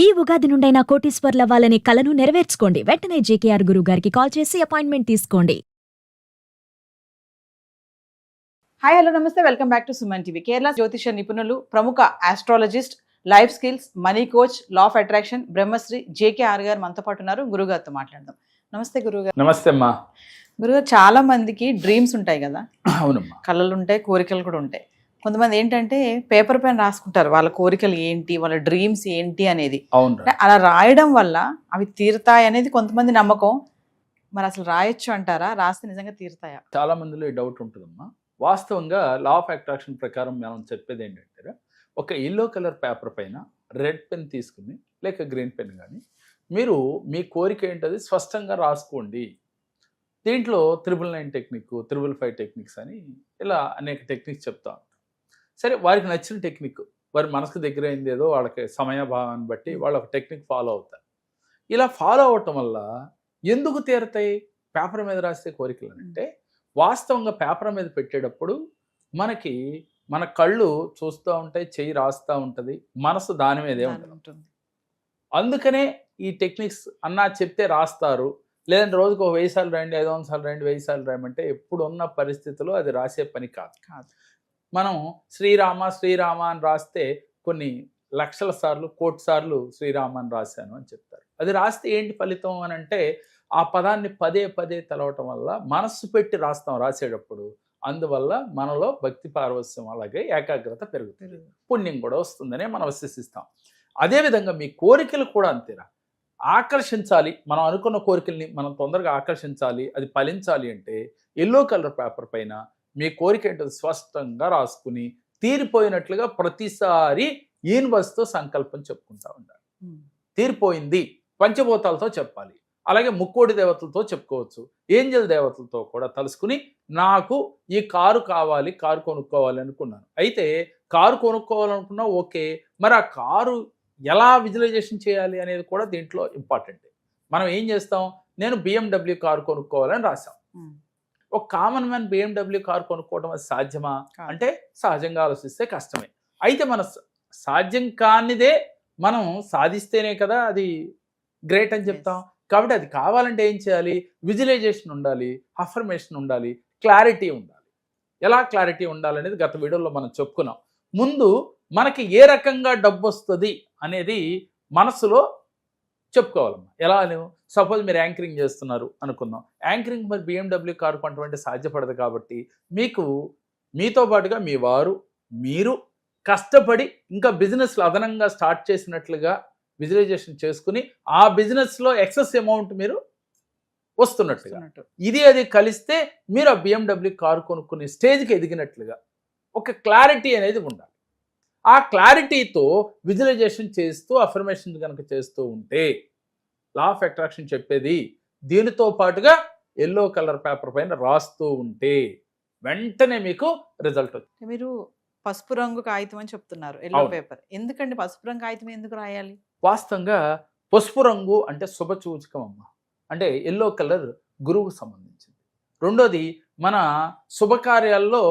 ఈ ఉగాది నుండైనా కోటీశ్వర్లవ్వాలనే కలను నెరవేర్చుకోండి. వెంటనే జేకేఆర్ గురువు గారికి కాల్ చేసి అపాయింట్మెంట్ తీసుకోండి. హాయ్ హలో నమస్తే, welcome back to Suman TV. Kerala జ్యోతిష నిపుణులు, ప్రముఖ astrologist, life skills, money coach, law of attraction Brahmashri JKR గారు మనతో పాటు ఉన్నారు. గురుగారితో మాట్లాడదాం. నమస్తే గురుగారు. నమస్తే అమ్మా. గురుగారు, చాలా మందికి డ్రీమ్స్ ఉంటాయి కదా. అవునమ్మా. కళలు ఉంటాయి, కోరికలు కూడా ఉంటాయి. కొంతమంది ఏంటంటే పేపర్ పైన రాసుకుంటారు వాళ్ళ కోరికలు ఏంటి, వాళ్ళ డ్రీమ్స్ ఏంటి అనేది. అవును. అలా రాయడం వల్ల అవి తీరుతాయి అనేది కొంతమంది నమ్మకం. మరి అసలు రాయొచ్చు అంటారా? రాస్తే నిజంగా తీరుతాయా? చాలా మందిలో ఈ డౌట్ ఉంటుందమ్మా. వాస్తవంగా లా ఆఫ్ అట్రాక్షన్ ప్రకారం మనం చెప్పేది ఏంటంటే, ఒక ఎల్లో కలర్ పేపర్ పైన రెడ్ పెన్ తీసుకుని లేక గ్రీన్ పెన్ కానీ మీరు మీ కోరిక ఏంటది స్పష్టంగా రాసుకోండి. దీంట్లో 999 టెక్నిక్, 555 టెక్నిక్స్ అని ఇలా అనేక టెక్నిక్స్ చెప్తా ఉంటాం. సరే, వారికి నచ్చిన టెక్నిక్, వారి మనసుకు దగ్గర అయింది ఏదో వాళ్ళకి సమయభావాన్ని బట్టి వాళ్ళు ఒక టెక్నిక్ ఫాలో అవుతారు. ఇలా ఫాలో అవటం వల్ల ఎందుకు తీరుతాయి పేపర్ మీద రాస్తే కోరికలు అంటే, వాస్తవంగా పేపర్ మీద పెట్టేటప్పుడు మనకి మన కళ్ళు చూస్తూ ఉంటాయి, చెయ్యి రాస్తూ ఉంటుంది, మనసు దాని మీదే ఉంటుంది. అందుకనే ఈ టెక్నిక్స్ అన్నా చెప్తే రాస్తారు. లేదంటే రోజుకు 1000 సార్లు రాయండి, 500 సార్లు రాయండి, 1000 సార్లు రాయమంటే ఎప్పుడున్న పరిస్థితుల్లో అది రాసే పని కాదు. మనం శ్రీరామ శ్రీరామ అని రాస్తే కొన్ని లక్షల సార్లు, కోటి సార్లు శ్రీరామ అని రాశాను అని చెప్తారు. అది రాస్తే ఏంటి ఫలితం అని అంటే, ఆ పదాన్ని పదే పదే తెలవటం వల్ల మనస్సు పెట్టి రాస్తాం రాసేటప్పుడు. అందువల్ల మనలో భక్తి పారవస్యం అలాగే ఏకాగ్రత పెరుగుతుంది, పుణ్యం కూడా వస్తుందని మనం విశ్వసిస్తాం. అదేవిధంగా మీ కోరికలు కూడా అంతేరా. ఆకర్షించాలి, మనం అనుకున్న కోరికల్ని మనం తొందరగా ఆకర్షించాలి, అది ఫలించాలి అంటే ఎల్లో కలర్ పేపర్ పైన మీ కోరిక ఏంటో స్పష్టంగా రాసుకుని తీరిపోయినట్లుగా ప్రతిసారి యూనివర్స్తో సంకల్పం చెప్పుకుంటా ఉండాలి. తీరిపోయింది పంచభూతాలతో చెప్పాలి, అలాగే ముక్కోడి దేవతలతో చెప్పుకోవచ్చు, ఏంజల్ దేవతలతో కూడా తలుసుకుని నాకు ఈ కారు కావాలి, కారు కొనుక్కోవాలి అనుకున్నాను. అయితే కారు కొనుక్కోవాలనుకున్నా ఓకే, మరి ఆ కారు ఎలా విజువలైజేషన్ చేయాలి అనేది కూడా దీంట్లో ఇంపార్టెంట్. మనం ఏం చేస్తాం, నేను BMW కారు కొనుక్కోవాలని రాసాం. ఒక కామన్ మ్యాన్ BMW కారు కొనుక్కోవడం అది సాధ్యమా అంటే, సహజంగా ఆలోచిస్తే కష్టమే. అయితే మన సాధ్యం కానిదే మనం సాధిస్తేనే కదా అది గ్రేట్ అని చెప్తాం. కాబట్టి అది కావాలంటే ఏం చేయాలి, విజువలైజేషన్ ఉండాలి, అఫర్మేషన్ ఉండాలి, క్లారిటీ ఉండాలి. ఎలా క్లారిటీ ఉండాలనేది గత వీడియోలో మనం చెప్పుకున్నాం. ముందు మనకి ఏ రకంగా డబ్బు వస్తుంది అనేది మనసులో చెప్పుకోవాలమ్మా. ఎలా అని, సపోజ్ మీరు యాంకరింగ్ చేస్తున్నారు అనుకుందాం. యాంకరింగ్ మరి BMW కారు కొనటువంటి సాధ్యపడదు. కాబట్టి మీతో పాటుగా మీ వారు, మీరు కష్టపడి ఇంకా బిజినెస్లో అదనంగా స్టార్ట్ చేసినట్లుగా విజువలైజేషన్ చేసుకుని ఆ బిజినెస్లో ఎక్సెస్ అమౌంట్ మీరు వస్తున్నట్టుగా, ఇది అది కలిస్తే మీరు ఆ BMW కారు కొనుక్కునే స్టేజ్కి ఎదిగినట్లుగా ఒక క్లారిటీ అనేది ఉండాలి. ఆ క్లారిటీతో విజువలైజేషన్ చేస్తూ అఫర్మేషన్ కనుక చేస్తూ ఉంటే లా ఆఫ్ అట్రాక్షన్ చెప్పేది దీనితో పాటుగా ఎల్లో కలర్ పేపర్ పైన రాస్తూ ఉంటే వెంటనే మీకు రిజల్ట్ వచ్చింది. మీరు పసుపు రంగు కాగితం అని చెప్తున్నారు, ఎల్లో పేపర్. ఎందుకండి పసుపు రంగు కాగితం ఎందుకు రాయాలి? వాస్తవంగా పసుపు రంగు అంటే శుభ సూచకం అమ్మ. అంటే ఎల్లో కలర్ గురువుకు సంబంధించింది. రెండోది, మన శుభకార్యాల్లో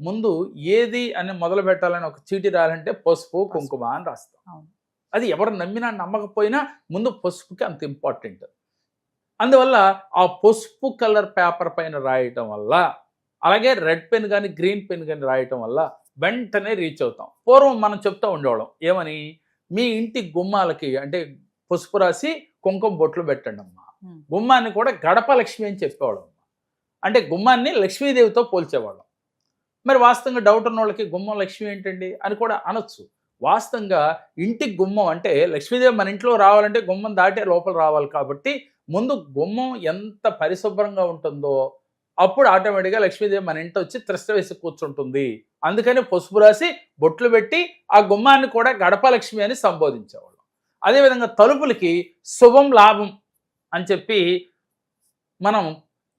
ముందు ఏది అని మొదలు పెట్టాలని ఒక చీటి రాయాలంటే పసుపు కుంకుమ అని రాస్తాం. అది ఎవరు నమ్మినా నమ్మకపోయినా ముందు పసుపుకి అంత ఇంపార్టెంట్. అందువల్ల ఆ పసుపు కలర్ పేపర్ పైన రాయటం వల్ల, అలాగే రెడ్ పెన్ కానీ గ్రీన్ పెన్ కానీ రాయటం వల్ల వెంటనే రీచ్ అవుతాం. పూర్వం మనం చెప్తూ ఉండేవాళ్ళం ఏమని, మీ ఇంటి గుమ్మాలకి అంటే పసుపు రాసి కుంకుమ బొట్లు పెట్టండి అమ్మా. గుమ్మాన్ని కూడా గడప లక్ష్మి అని చెప్పేవాళ్ళం. అంటే గుమ్మాన్ని లక్ష్మీదేవితో పోల్చేవాళ్ళం. మరి వాస్తవంగా డౌట్ ఉన్న వాళ్ళకి గుమ్మం లక్ష్మి ఏంటండి అని కూడా అనొచ్చు. వాస్తవంగా ఇంటికి గుమ్మం అంటే లక్ష్మీదేవి మన ఇంట్లో రావాలంటే గుమ్మం దాటే లోపల రావాలి. కాబట్టి ముందు గుమ్మం ఎంత పరిశుభ్రంగా ఉంటుందో అప్పుడు ఆటోమేటిక్గా లక్ష్మీదేవి మన ఇంటి వచ్చి త్రిష్ట వేసి కూర్చుంటుంది. అందుకని పసుపు రాసి బొట్లు పెట్టి ఆ గుమ్మాన్ని కూడా గడప లక్ష్మి అని సంబోధించేవాళ్ళం. అదేవిధంగా తలుపులకి శుభం లాభం అని చెప్పి మనం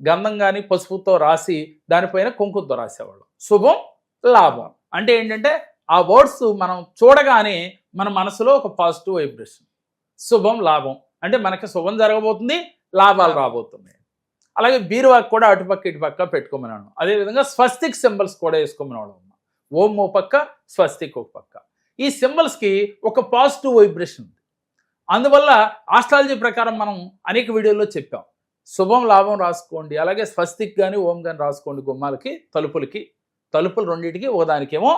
గంధం కానీ పసుపుతో రాసి దానిపైన కుంకుమతో రాసేవాళ్ళం. శుభం లాభం అంటే ఏంటంటే ఆ వర్డ్స్ మనం చూడగానే మన మనసులో ఒక పాజిటివ్ వైబ్రేషన్. శుభం లాభం అంటే మనకి శుభం జరగబోతుంది, లాభాలు రాబోతున్నాయి. అలాగే బీరువాకి కూడా అటుపక్క ఇటుపక్క పెట్టుకోమన్నాను. అదేవిధంగా స్వస్తిక్ సింబల్స్ కూడా వేసుకోమనేవాళ్ళం. ఓం ఓ పక్క, స్వస్తిక్ ఒక పక్క. ఈ సింబల్స్కి ఒక పాజిటివ్ వైబ్రేషన్ ఉంది. అందువల్ల ఆస్ట్రాలజీ ప్రకారం మనం అనేక వీడియోల్లో చెప్పాం, శుభం లాభం రాసుకోండి, అలాగే స్వస్తిక్ కానీ ఓం కానీ రాసుకోండి గుమ్మాలకి, తలుపులు రెండింటికి, ఒకదానికేమో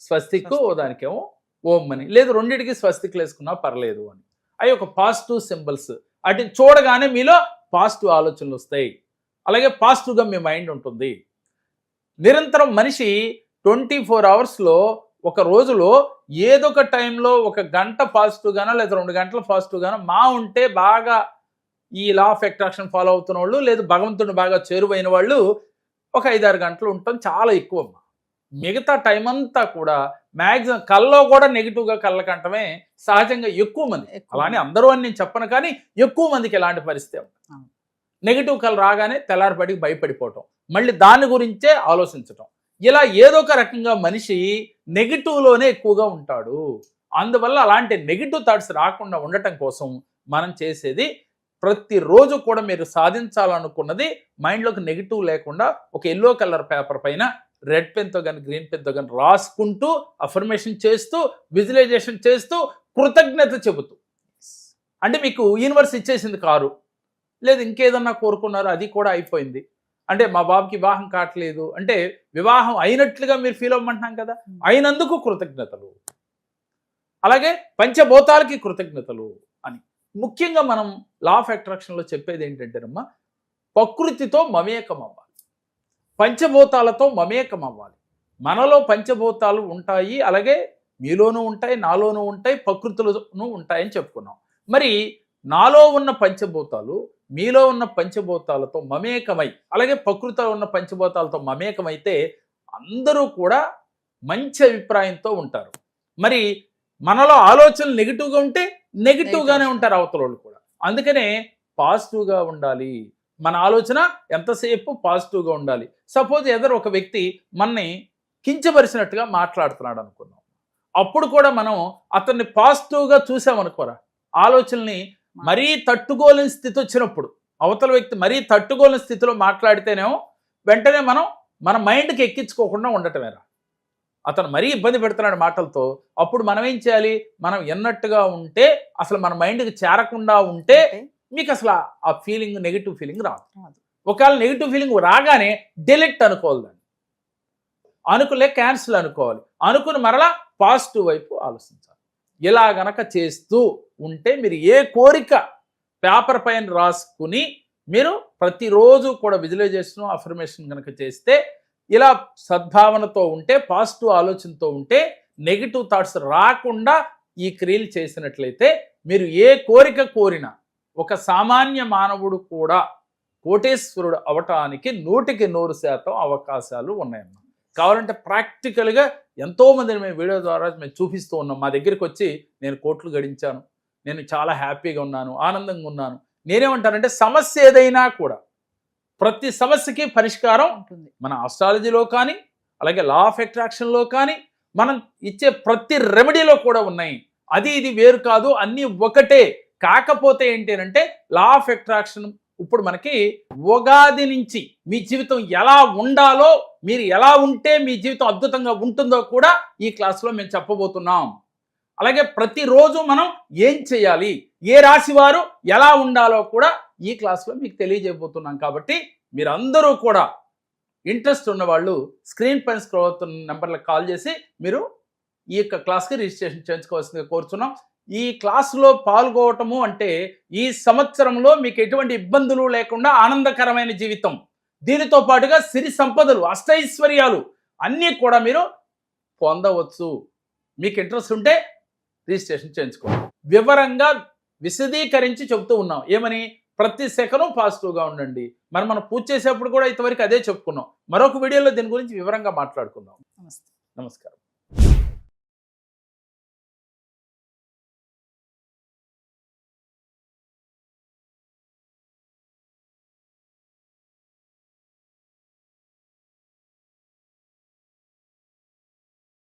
స్వస్తిక్, ఒకదానికేమో ఓం అని, లేదు రెండింటికి స్వస్తిక్లు వేసుకున్నా పర్లేదు అని. అవి ఒక పాజిటివ్ సింబల్స్. అటు చూడగానే మీలో పాజిటివ్ ఆలోచనలు వస్తాయి, అలాగే పాజిటివ్గా మీ మైండ్ ఉంటుంది. నిరంతరం మనిషి 24 అవర్స్లో ఒక రోజులో ఏదో ఒక టైంలో 1 గంట పాజిటివ్గానో లేదా 2 గంటలు పాజిటివ్గానో మా ఉంటే బాగా ఈ లా ఆఫ్ అట్రాక్షన్ ఫాలో అవుతున్న వాళ్ళు, లేదు భగవంతుడిని బాగా చేరువైన వాళ్ళు ఒక 5-6 గంటలు ఉండటం చాలా ఎక్కువ. మిగతా టైం అంతా కూడా మ్యాక్సిమం కల్లో కూడా నెగిటివ్గా కళ్ళకంటమే సహజంగా ఎక్కువ మంది. అలానే అందరూ అని నేను చెప్పను, కానీ ఎక్కువ మందికి ఎలాంటి పరిస్థితి ఉంటుంది. నెగిటివ్ కళ రాగానే తెల్లారిపడికి భయపడిపోవటం, మళ్ళీ దాని గురించే ఆలోచించటం, ఇలా ఏదో ఒక రకంగా మనిషి నెగిటివ్లోనే ఎక్కువగా ఉంటాడు. అందువల్ల అలాంటి నెగిటివ్ థాట్స్ రాకుండా ఉండటం కోసం మనం చేసేది, ప్రతిరోజు కూడా మీరు సాధించాలనుకున్నది మైండ్లోకి నెగిటివ్ లేకుండా ఒక ఎల్లో కలర్ పేపర్ పైన రెడ్ పెన్తో కానీ గ్రీన్ పెన్తో కానీ రాసుకుంటూ, అఫర్మేషన్ చేస్తూ, విజువలైజేషన్ చేస్తూ, కృతజ్ఞత చెబుతూ. అంటే మీకు యూనివర్స్ ఇచ్చేసింది కారు, లేదు ఇంకేదన్నా కోరుకున్నారు అది కూడా అయిపోయింది, అంటే మా బాబుకి వివాహం కావట్లేదు అంటే వివాహం అయినట్లుగా మీరు ఫీల్ అవ్వమంటున్నాం కదా, అయినందుకు కృతజ్ఞతలు. అలాగే పంచభూతాలకి కృతజ్ఞతలు అని. ముఖ్యంగా మనం లా ఆఫ్ అట్రాక్షన్లో చెప్పేది ఏంటంటేనమ్మా, ప్రకృతితో మమేకం అవ్వాలి, పంచభూతాలతో మమేకం అవ్వాలి. మనలో పంచభూతాలు ఉంటాయి, అలాగే మీలోనూ ఉంటాయి, నాలోనూ ఉంటాయి, ప్రకృతిలోనూ ఉంటాయని చెప్పుకున్నాం. మరి నాలో ఉన్న పంచభూతాలు మీలో ఉన్న పంచభూతాలతో మమేకమై, అలాగే ప్రకృతిలో ఉన్న పంచభూతాలతో మమేకమైతే అందరూ కూడా మంచి అభిప్రాయంతో ఉంటారు. మరి మనలో ఆలోచనలు నెగిటివ్గా ఉంటే నెగిటివ్గానే ఉంటారు అవతల వాళ్ళు కూడా. అందుకనే పాజిటివ్గా ఉండాలి, మన ఆలోచన ఎంతసేపు పాజిటివ్గా ఉండాలి. సపోజ్ ఎదరు ఒక వ్యక్తి మనని కించపరిచినట్టుగా మాట్లాడుతున్నాడు అనుకున్నాం, అప్పుడు కూడా మనం అతన్ని పాజిటివ్గా చూసామనుకోరా, ఆలోచనల్ని మరీ తట్టుకోలేని స్థితి వచ్చినప్పుడు, అవతల వ్యక్తి మరీ తట్టుకోలేని స్థితిలో మాట్లాడితేనేమో వెంటనే మనం మన మైండ్కి ఎక్కించుకోకుండా ఉండటమేరా. అతను మరీ ఇబ్బంది పెడుతున్నాడు మాటలతో, అప్పుడు మనం ఏం చేయాలి, మనం ఎన్నట్టుగా ఉంటే, అసలు మన మైండ్కి చేరకుండా ఉంటే మీకు అసలు ఆ ఫీలింగ్, నెగిటివ్ ఫీలింగ్ రాదు. ఒకవేళ నెగిటివ్ ఫీలింగ్ రాగానే డిలీట్ అనుకోవాలి, దాన్ని అనుకులే క్యాన్సిల్ అనుకోవాలి, అనుకుని మరలా పాజిటివ్ వైపు ఆలోచించాలి. ఇలా గనక చేస్తూ ఉంటే మీరు ఏ కోరిక పేపర్ పైన రాసుకుని మీరు ప్రతిరోజు కూడా విజువలైజేషన్, అఫర్మేషన్ కనుక చేస్తే, ఇలా సద్భావనతో ఉంటే, పాజిటివ్ ఆలోచనతో ఉంటే, నెగిటివ్ థాట్స్ రాకుండా ఈ క్రియలు చేసినట్లయితే మీరు ఏ కోరిక కోరినా ఒక సామాన్య మానవుడు కూడా కోటేశ్వరుడు అవటానికి 100% అవకాశాలు ఉన్నాయన్నమాట. కావాలంటే ప్రాక్టికల్గా ఎంతోమందిని మేము వీడియో ద్వారా మేము చూపిస్తూ ఉన్నాం. మా దగ్గరికి వచ్చి నేను కోట్లు గడించాను, నేను చాలా హ్యాపీగా ఉన్నాను, ఆనందంగా ఉన్నాను. నేనేమంటానంటే సమస్య ఏదైనా కూడా ప్రతి సమస్యకి పరిష్కారం ఉంటుంది. మన ఆస్ట్రాలజీలో కానీ, అలాగే లా ఆఫ్ అట్రాక్షన్లో కానీ, మనం ఇచ్చే ప్రతి రెమెడీలో కూడా ఉన్నాయి. అది ఇది వేరు కాదు, అన్నీ ఒకటే. కాకపోతే ఏంటంటే లా ఆఫ్ అట్రాక్షన్ ఇప్పుడు మనకి ఉగాది నుంచి మీ జీవితం ఎలా ఉండాలో, మీరు ఎలా ఉంటే మీ జీవితం అద్భుతంగా ఉంటుందో కూడా ఈ క్లాస్లో మేము చెప్పబోతున్నాం. అలాగే ప్రతిరోజు మనం ఏం చేయాలి, ఏ రాశి వారు ఎలా ఉండాలో కూడా ఈ క్లాస్లో మీకు తెలియజేయబోతున్నాం. కాబట్టి మీరందరూ కూడా ఇంట్రెస్ట్ ఉన్నవాళ్ళు స్క్రీన్ పైన స్క్రోల్ అవుతున్న నెంబర్లకు కాల్ చేసి మీరు ఈ యొక్క క్లాస్కి రిజిస్ట్రేషన్ చేయించుకోవాల్సిందిగా కోరుతున్నాం. ఈ క్లాసులో పాల్గొనటము అంటే ఈ సంవత్సరంలో మీకు ఎటువంటి ఇబ్బందులు లేకుండా ఆనందకరమైన జీవితం, దీనితో పాటుగా సిరి సంపదలు, అష్టైశ్వర్యాలు అన్నీ కూడా మీరు పొందవచ్చు. మీకు ఇంట్రెస్ట్ ఉంటే రిజిస్ట్రేషన్ చేయించుకోండి. వివరంగా విశదీకరించి చెబుతూ ఉన్నాం. ఏమని? ప్రతి సెకను పాజిటివ్గా ఉండండి. మనం పూజ చేసేప్పుడు కూడా ఇంతవరకు అదే చెప్పుకున్నాం. మరొక వీడియోలో దీని గురించి వివరంగా మాట్లాడుకుందాం. నమస్కారం.